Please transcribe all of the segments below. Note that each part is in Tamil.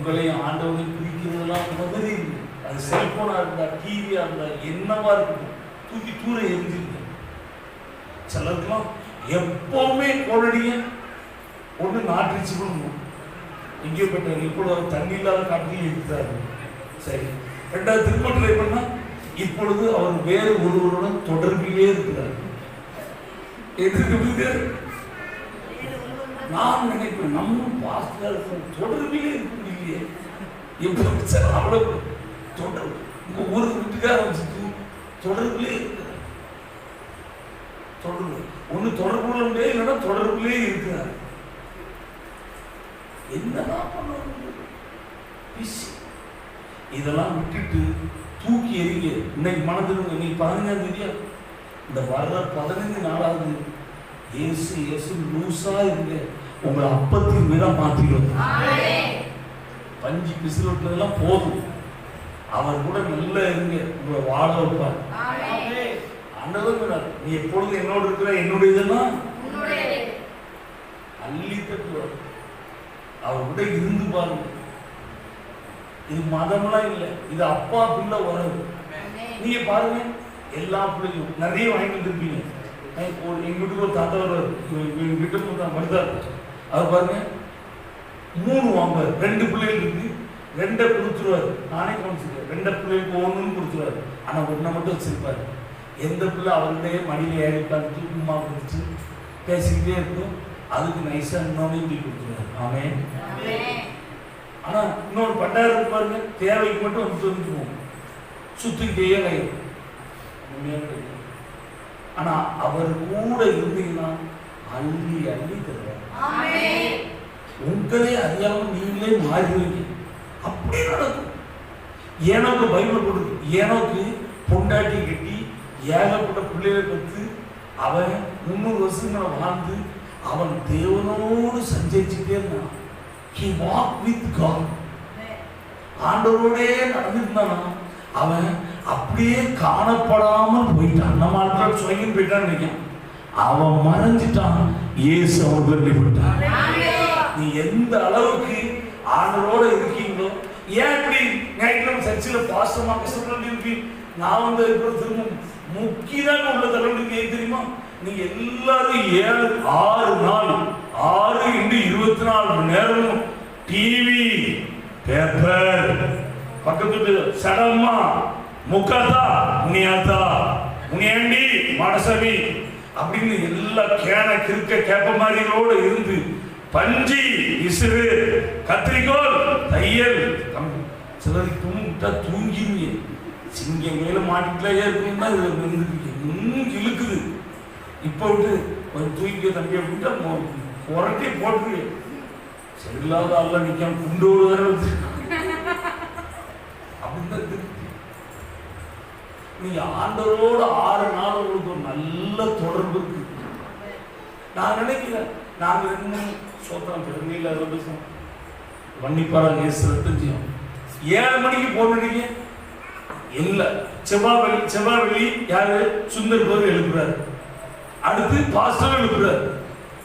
உங்களையும் ஆண்டவனையும் பிரிக்கிறதெல்லாம் முதலே அது செல்போனா இருந்தா டிவியா இருந்தா என்னவா இருக்கட்டும் தூக்கி தூர எரிஞ்சிருக்க. சிலருக்கெல்லாம் எப்பவுமே கோழடிய ஒன்று நாட்டிச்சு பண்ணணும். எங்கேயோ போயிட்டாரு, இப்பொழுது தண்ணி இல்லாத காட்டில் இருக்கிறாரு. சரி, ரெண்டாவது திரும்ப ட்ரை பண்ணா இப்பொழுது அவர் வேறு ஒருவருடன் தொடர்பிலே இருக்கிறார். எதிர்க்கு நான் நினைப்பேன் நம்ம பாஸ்டர் தொடர்பிலே இருக்க முடியலையே. எப்படி அவ்வளவு தொடர்பு உங்க ஊரு வீட்டுக்கார வச்சுட்டு தொடர்பிலே இருக்கிறார். தொடர்பு ஒண்ணு தொடர்புல உண்டே இல்லைன்னா தொடர்பிலே இருக்கிறார். என்னதான் பண்ணுவாங்க? இதெல்லாம் விட்டுட்டு தூக்கி எறிங்க. இன்னைக்கு மனதில் இன்னைக்கு 15ஆம் தேதியா இந்த வர்ற 15 நாளாவது இயேசு இயேசு லூசா இருங்க. உங்களை அப்பத்தின் மீதா மாற்றிடுவாங்க. பஞ்சு பிசிலெல்லாம் போதும். அவர் கூட நல்லா இருங்க, உங்களை வாழ வைப்பார். ஆண்டவர் நீ எப்பொழுது என்னோடு இருக்கிற, என்னுடையதெல்லாம் அள்ளி தட்டுவார். அவர் கூட இருந்து பாருங்க. இது மதம்லாம் இல்லை, இது அப்பா பிள்ளை உறவு. நீங்க பாருங்க, எல்லா பிள்ளைகளும் நிறைய வாங்கிட்டு வந்துருப்பீங்க. எங்க வீட்டுக்கு ஒரு தாத்தா வருவார், வீட்டுக்கு மருதார். அவர் பாருங்க 3 வாங்குவார். 2 பிள்ளைகள் இருக்கு, 2 கொடுத்துருவாரு. நானே கவனிச்சிருக்கேன், 2 பிள்ளைகளுக்கு 1 கொடுத்துருவாரு. ஆனா 1 மட்டும் வச்சிருப்பாரு. எந்த பிள்ளை அவருடைய மடியில ஏறி உட்காந்துட்டு உமா கொடுத்து பேசிக்கிட்டே இருக்கும், அதுக்கு நைஸா இன்னொன்னையும் தூக்கி கொடுத்துருவாரு. ஆமென். ஆனா இன்னொரு 10,000 பாருங்க, தேவைக்கு மட்டும் வந்துருவோம், சுத்திக்கிட்டே கையும். ஆனா அவர் கூட இருந்தீங்கன்னா அள்ளி அள்ளி தருவார். உங்களே அறியாம நீங்களே மாறிடுவீங்க. அப்படி நடக்கும். ஏனோக்கு பைபிள் கொடுக்கு, ஏனோக்கு பொண்டாட்டி கட்டி ஏகப்பட்ட பிள்ளைகளை பத்து அவன் 300 வருஷங்களை வாழ்ந்து அவன் தேவனோடு சஞ்சரிச்சுட்டே இருந்தான். He walked with God. ஆண்டவரோடே நடந்துருந்தானா அவன் அப்படியே காணப்படாமல் போயிட்டான். நம்ம ஆட்கள் சுயங்கின்னு போயிட்டான்னு நினைக்கான். அவன் மறைஞ்சிட்டான். இயேசு அவன் வெளிப்பட்டான். நீ எந்த அளவுக்கு ஆண்டவரோட இருக்கீங்களோ, ஏன் இப்படி ஞாயிற்றுக்கிழமை சர்ச்சில் பாஸ்டமா கஷ்டப்பட்டு இருக்கு? நான் வந்து திரும்ப முக்கியதான் உள்ள தலைவருக்கு ஏன் தெரியுமா? நீங்க எல்லாரும் 6 நாள் 6 into 24 மணி நேரமும் டிவி, பேப்பர், பக்கத்து சடமா, முக்காத்தா, முனியாத்தா, முனியாண்டி, மடசவி அப்படின்னு எல்லா கேன கிறுக்க கேப்ப மாதிரியோட இருந்து பஞ்சி, இசுறு, கத்திரிக்கோள், தையல். சிலருக்கு தூங்கிட்டா தூங்கிடுவீங்க. சிங்கம் மேல மாட்டிக்கிட்டே இருக்குன்னா இழுக்குது. இப்போ விட்டு ஒரு தூக்கி தம்பி அப்படின்ட்டா புரட்டி போட்டுருவேன். சரியில்லாத அல்ல நிற்காம குண்டோடு வேற அப்படின்னு. நீங்க ஆண்டவரோட 6 நாள் உங்களுக்கு ஒரு நல்ல தொடர்பு இருக்கு. நான் நினைக்கிறேன், நாங்க 2 சோத்திரம் பெருமையில் பேசுவோம். வன்னிப்பாராங்க 7 மணிக்கு போனீங்க இல்ல, செவ்வாய் யாரு சுந்தர் பேர் எழுப்புறாரு, அடுத்து பாஸ்டர் எழுப்புறாரு.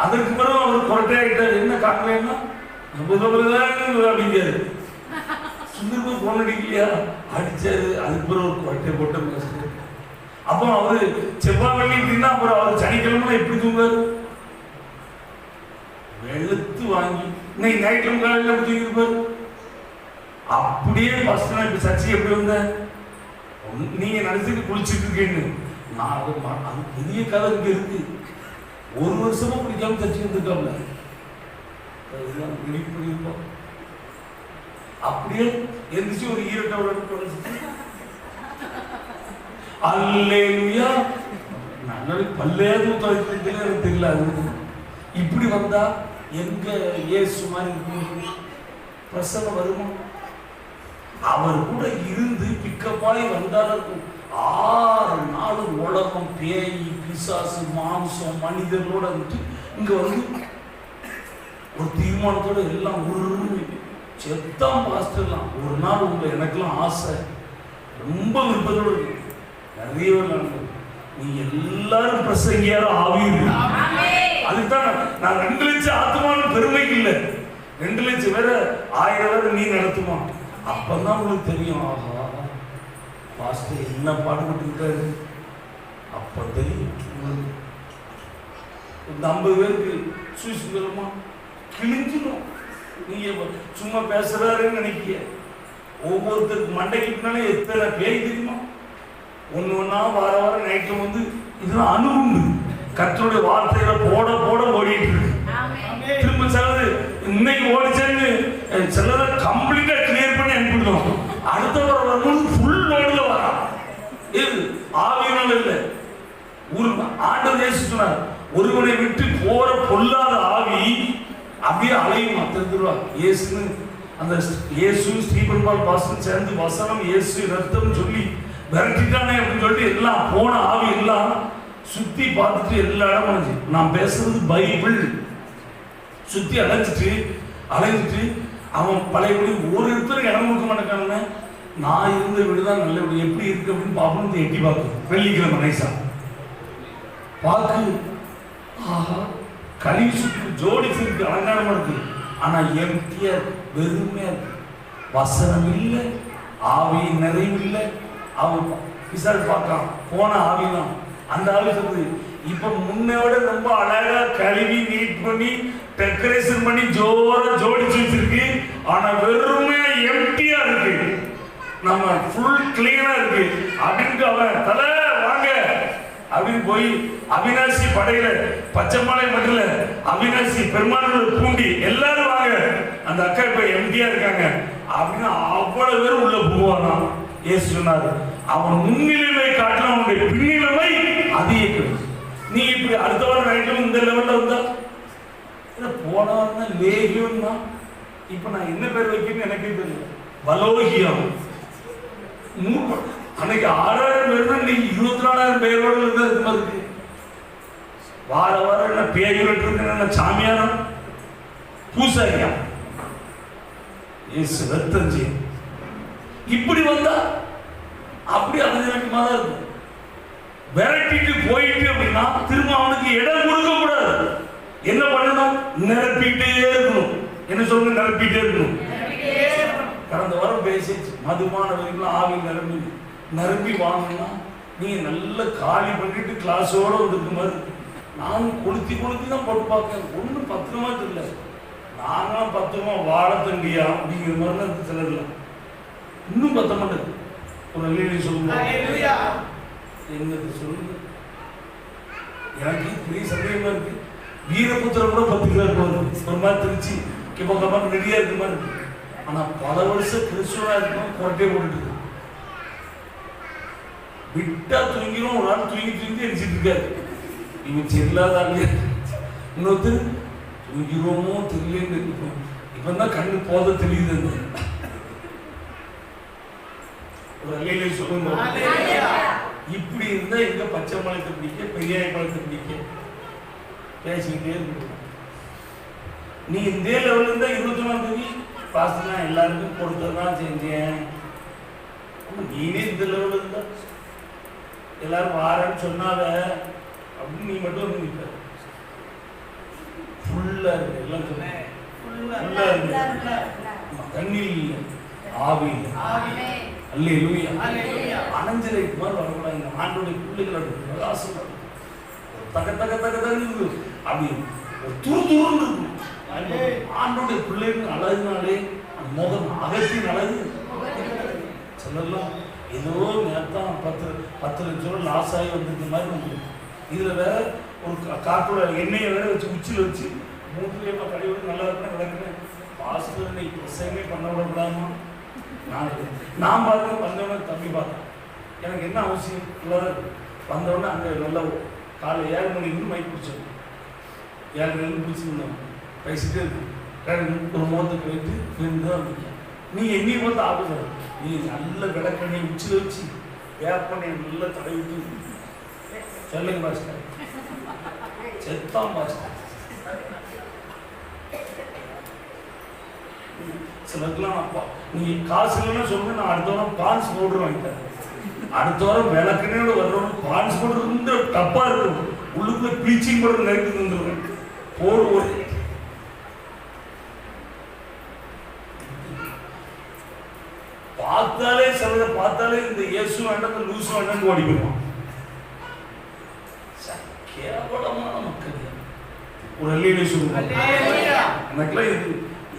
அதற்கு பிறகு அவர் கொரட்டை ஆகிட்டார். என்ன காட்டலன்னா அப்படிங்காரு. சுந்தர் பேர் போன் அடிக்கலையா அடிச்சாரு. அதுக்கு பிறகு ஒரு கொரட்டை போட்டு பேசுறாரு. அப்போ அவரு செவ்வாய் அப்படின்னா அப்புறம் அவர் சனிக்கிழமை எப்படி தூங்குறாரு? வெளுத்து வாங்கி இன்னைக்கு ஞாயிற்றுக்கிழமை காலையில் எப்படி தூங்கிருப்பாரு? அப்படியே ஃபர்ஸ்ட் நான் இப்ப சர்ச்சை எப்படி வந்தேன்? நீங்க நினைச்சுட்டு குளிச்சுட்டு இருக்கீங்க. நான் அது பெரிய கதை இங்க இருக்கு. 1 வருஷமா குளிக்காம சர்ச்சை வந்துருக்காப்ல. அப்படியே எந்திரிச்சு ஒரு ஈரட்டோட அல்லேலூயா நல்ல பல்லேது தெரியல. இப்படி வந்தா எங்க இயேசு மாதிரி பிரசன்னம் வருமா? அவர் கூட இருந்து பிக்கப்பாய் வந்தாலும் 6 நாள் உலகம், பேய், பிசாசு, மாம்சம், மனிதர்களோட வந்துட்டு இங்க வந்து ஒரு தீர்மானத்தோட எல்லாம் ஒரு செத்தான் பாஸ்டர்லாம். ஒரு நாள் உங்க எனக்கெல்லாம் ஆசை, ரொம்ப விருப்பத்தோடு இருக்கு. நிறைய பேர் நீங்க எல்லாரும் பிரசங்கியாரும் ஆவீர்கள். அதுதான் நான் 2 லட்சம் ஆத்மான பெருமைக்கு இல்லை, 2 லட்சம் பேரை 1000 பேரை நீ நடத்துமா? அப்பதான் உங்களுக்கு தெரியும், ஆஹா பாஸ்டர் என்ன பாடுபட்டு இருக்காரு. அப்ப தெரியும் இந்த 50 பேருக்கு சுவிசுமா கிழிஞ்சிடும். நீங்க சும்மா பேசுறாருன்னு நினைக்கிய. ஒவ்வொருத்தருக்கு மண்டைக்குனாலே எத்தனை பேய் தெரியுமா? ஒண்ணு ஒன்னா வாரம் நைட்ல வந்து இதெல்லாம் அணுகுண்டு கர்த்தருடைய வார்த்தையில போட போட ஓடிட்டு இருக்கு. திரும்ப சிலது இன்னைக்கு ஓடிச்சேன்னு சிலதை கம்ப்ளீட்டா கிளியர் பண்ணி அனுப்பிடுவோம். அடுத்த வாரம் வரும்போது ஃபுல் லோடுல வரான். இது ஆவியினால இல்லை, ஆண்டவர் இயேசு சொன்னார், ஒருவனை விட்டு போற பொல்லாத ஆவி அப்படியே அலையுமா தெரிஞ்சிருவா. இயேசுன்னு அந்த இயேசு ஸ்டீபன் பால் பாஸ்டர் சேர்ந்து வசனம் இயேசு ரத்தம் சொல்லி விரட்டிட்டானே அப்படின்னு சொல்லிட்டு எல்லாம் போன ஆவி எல்லாம் சுத்தி பார்த்துட்டு எல்லா இடம் அலைஞ்சு. நான் பேசுறது பைபிள். சுத்தி அலைஞ்சிட்டு அவன் பழையபடி ஒரு இடத்துல இடம் கொடுக்க மாட்டேங்கான. நான் இருந்த வீடுதான் நல்ல வீடு, எப்படி இருக்கு அப்படின்னு பாப்போம். எட்டி பார்க்கும் வெள்ளிக்கிழமை நைசா பார்க்கு. ஆஹா கழிவு சுற்றி ஜோடிச்சிருக்கு, அலங்காரமா இருக்கு. ஆனா எம்டியா வெறுமையா இருக்கு. வசனம் இல்லை, ஆவியின் நிறைவு இல்லை. அவன் விசாரி பார்க்கலாம் போன ஆவிதான். அந்த ஆவி சொல்லுது, இப்ப முன்னோட ரொம்ப அழகா கழுவி நீட் பண்ணி டெக்கரேஷன் பண்ணி ஜோரா ஜோடிச்சு வச்சிருக்கு. ஆனா வெறுமையா எம்டியா இருக்கு, நம்ம ஃபுல் கிளீனா இருக்கு அப்படின்னு அவன் தலை வாங்க அப்படின்னு போய் அவினாசி படையில பச்சைமலை மட்டும் இல்ல, அவினாசி பெருமாள் பூண்டி எல்லாரும் வாங்க, அந்த அக்கா இப்ப எம்டியா இருக்காங்க அப்படின்னு அவ்வளவு பேர் உள்ள போவானா. இயேசு சொன்னாரு, அவன் முன்னிலைமை காட்டில அவனுடைய பின்னிலைமை அதிகம். நீ இப்படி அடுத்த வாரம் நைட்ல இந்த லெவல்ல வந்தா போன வாரம் தான் லேகியம் தான். இப்ப நான் என்ன பேர் வைக்கணும்னு எனக்கே தெரியல. வலோகியம். அன்னைக்கு 6000 பேர், நீங்க 24,000 பேரோட இருக்கு. வார வாரம் என்ன பேய்கிட்டு இருக்கு, சாமியாரம் பூசாரியா ரத்தஞ்சி இப்படி வந்தா அப்படி அனுஜனமா தான் இருக்கும். விரட்டிட்டு போயிட்டு அப்படின்னா திரும்ப அவனுக்கு இடம் கொடுக்க கூடாது. என்ன பண்ணணும்? நிரப்பிட்டே இருக்கணும். என்ன சொல்லுங்க? நிரப்பிட்டே இருக்கணும். கடந்த வாரம் பேசிச்சு, மதுமான வரைக்கும் ஆவி நிரம்பி வாங்கினா நீங்க நல்ல காலி பண்ணிட்டு கிளாஸோட வந்துருக்க மாதிரி. நானும் கொளுத்தி தான் போட்டு பார்க்க, ஒன்றும் பத்திரமா தெரியல. நாங்களாம் பத்திரமா வாழத்தண்டியா அப்படிங்கிற மாதிரி தான் சிலர்ல இன்னும் பத்த மாட்டேது. ஒரு நல்ல சொல்லுங்க, என்னது சொல்லுங்க. எனக்கு பெரிய சந்தேகமா இருக்கு. வீரபுத்திரம் கூட 10 கிலோ இருக்கும், ஒரு மாதிரி திருச்சி இப்போ ரெடியா இருக்க மாதிரி இருக்கு. ஆனா பல வருஷம் கிறிஸ்துவா இருக்கணும், கொரட்டே போட்டுட்டு விட்டா தூங்கிடும். ஒரு நாள் தூங்கி எரிச்சிட்டு இருக்காரு. இவன் செல்லாதான் இன்னொருத்தர் தூங்கிடுவோமோ தெரியல. இப்பதான் கண்ணு போத தெரியுது. ஒரு அல்லையிலே சொல்லுங்க, இப்படி இருந்தா எங்க பச்சை மலைத்தை பிடிக்க, பெரியாய மலைத்தை பிடிக்க பேசிக்கிட்டே இருக்கு. நீ இந்த லெவல்ல இருந்தா 21ஆம் தேதி பாஸ்டா எல்லாருக்கும் கொடுத்ததான் செஞ்சேன். நீனே இந்த லெவல்ல இருந்தா எல்லாரும் வாரன்னு சொன்னாத அப்படின்னு நீ மட்டும் வந்து நிற்க. ஃபுல்லா இருக்கு, எல்லாம் சொன்னேன். ஃபுல்லா இருக்கு, தண்ணி இல்லை, ஆவி இல்லை. அல்லேலூயா. அனஞ்சலை மாதிரி வரக்கூடாது. ஆண்டோடைய பிள்ளைகளோட பிரகாசம் தக தக தக தகு அப்படி துருதுருன்னு இருக்கும். ஆண்டோடைய பிள்ளைகள் அழகுனாலே முகம் அகத்தின் அழகு. சொல்லலாம் ஏதோ நேரத்தான் 10 லட்சம் ரூபா லாஸ் ஆகி வந்திருக்க மாதிரி வந்து. இதுல வேற ஒரு காற்றோட எண்ணெயை வேற வச்சு உச்சியில் வச்சு மூட்டிலேயே கழிவு நல்லா இருக்குன்னு கிடக்குறேன். பாஸ்டர் நீ பிரசங்கமே பண்ண விடக்கூடாதுமா. நான் பார்க்க வந்தவொடனே தம்பி பார்த்தேன். எனக்கு என்ன அவசியம் இல்லை. வந்தவொடனே அங்கே நல்லா காலை 7 மணிக்கு மைக் பிடிச்சோம். 7 மணிக்கு பிடிச்சிருந்தோம். பேசிட்டே இருக்கு. ஒரு முகத்துக்கு வைத்து தான் நீ என்னையை பார்த்து ஆபத்து. நீ நல்ல விளக்கண்ணை உச்சியில் வச்சு வேப்பண்ணை நல்லா தடவிட்டு சொல்லுங்க பாஸ்டர். செத்தான் பாஸ்டர். சிலருக்குலாம் அப்பா நீ காசு இல்லைன்னா சொல்லுங்க, நான் அடுத்த வாரம் பான்ஸ் பவுடர் வாங்கிட்டேன். அடுத்த வாரம் விளக்கணையோட வர்றவங்க பான்ஸ் பவுடர் ரொம்ப டப்பா இருக்கும். உள்ளுக்குள்ள ப்ளீச்சிங் பவுடர் நெருக்கி தந்துருவேன். போடு ஒரு சிலரை பார்த்தாலே இந்த இயேசு வேண்டாம் இந்த லூசு வேண்டாம் ஓடிக்குவான். கேவலமான மக்கள். ஒரு அல்லேலூயா சொல்லுங்க. எனக்குலாம் இது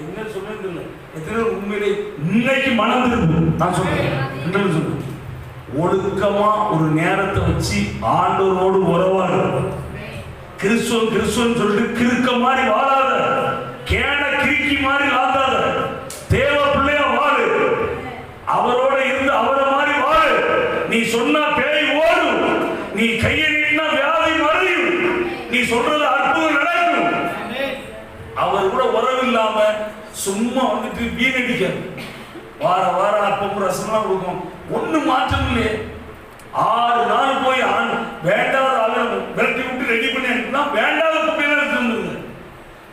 என்ன சொல்றது இல்லை. எத்தனை உண்மையிலே இன்னைக்கு மனம் திரும்பு. நான் சொல்றேன் சொல்றேன், ஒழுக்கமா ஒரு நேரத்தை வச்சு ஆண்டவரோடு உறவாடு. கிறிஸ்துவன் கிறிஸ்துவன் சொல்லிட்டு கிறுக்க மாதிரி வாழாத, கேன கிறுக்கி மாதிரி வாழாத, தேவ பிள்ளையா வாழு. அவரோட இருந்து அவரை மாதிரி வாழு. நீ சொன்னா பேய் ஓடும், நீ கையை நீட்டினா வியாதி மறையும், நீ சொல்றது அற்புதம் நடக்கும். அவர் கூட உறவு இல்லாம சும்மா வந்துட்டு வீணடிக்க வார வாரம் அப்பம் ரசம்லாம் கொடுக்கும், ஒண்ணு மாற்றம் இல்லையே. 6 நாள் போய் வேண்டாத ஆளுநர் விரட்டி விட்டு ரெடி பண்ணி அனுப்பினா வேண்டாத குப்பையில எடுத்துருந்துங்க.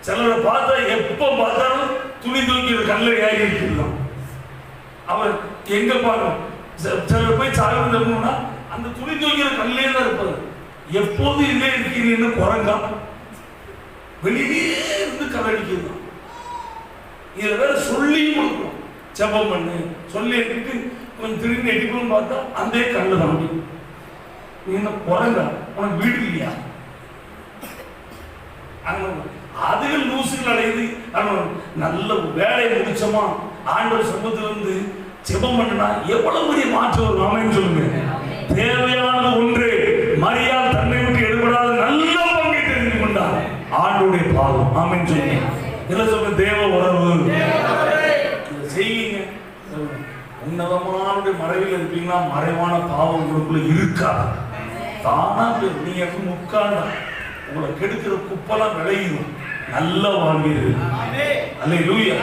சிலரை பார்த்தா எப்ப பார்த்தாலும் துணி தூக்கி கல்ல ஏறி இருக்கலாம். அவர் எங்க பாருங்க, சிலர் போய் சாயம் தரணும்னா அந்த துணி தூக்கிற கல்லே தான் இருப்பாரு. எப்போது இல்லை இருக்கிறீன்னு குரங்கா வெளியே இருந்து கலடிக்கிறது. இதை வேற சொல்லியும் கொடுக்கணும், ஜெபம் பண்ணு சொல்லி எடுத்துட்டு கொஞ்சம் திரும்பி எடிக்கணும் பார்த்தா அந்த கல்லு தான். நீ என்ன குரங்கா, உனக்கு வீடு இல்லையா? அதுகள் லூசுகள் அடையுது. நல்ல வேலையை முடிச்சோமா ஆண்டவர் சமூகத்துல இருந்து ஜெபம் பண்ணா எவ்வளவு பெரிய மாற்றம் வரும். ஆமென் சொல்லுங்க. தேவையானது ஒன்று, மரியாள் தன்னை விட்டு எடுபடாத நல்ல பங்கை தெரிந்து கொண்டார், ஆண்டவருடைய பாதம். ஆமென் சொல்லுங்க. இல்ல சொல்லுங்க, தேவ உறவு செய்யுங்க. உன்னதமான மறைவில் இருப்பீங்கன்னா மறைவான பாவம் உங்களுக்குள்ள இருக்காது. தானா நீங்க முக்காண்டா உங்களை கெடுக்கிற குப்பெல்லாம் விளையும், நல்ல வாழ்வீர்கள். அல்லேலூயா.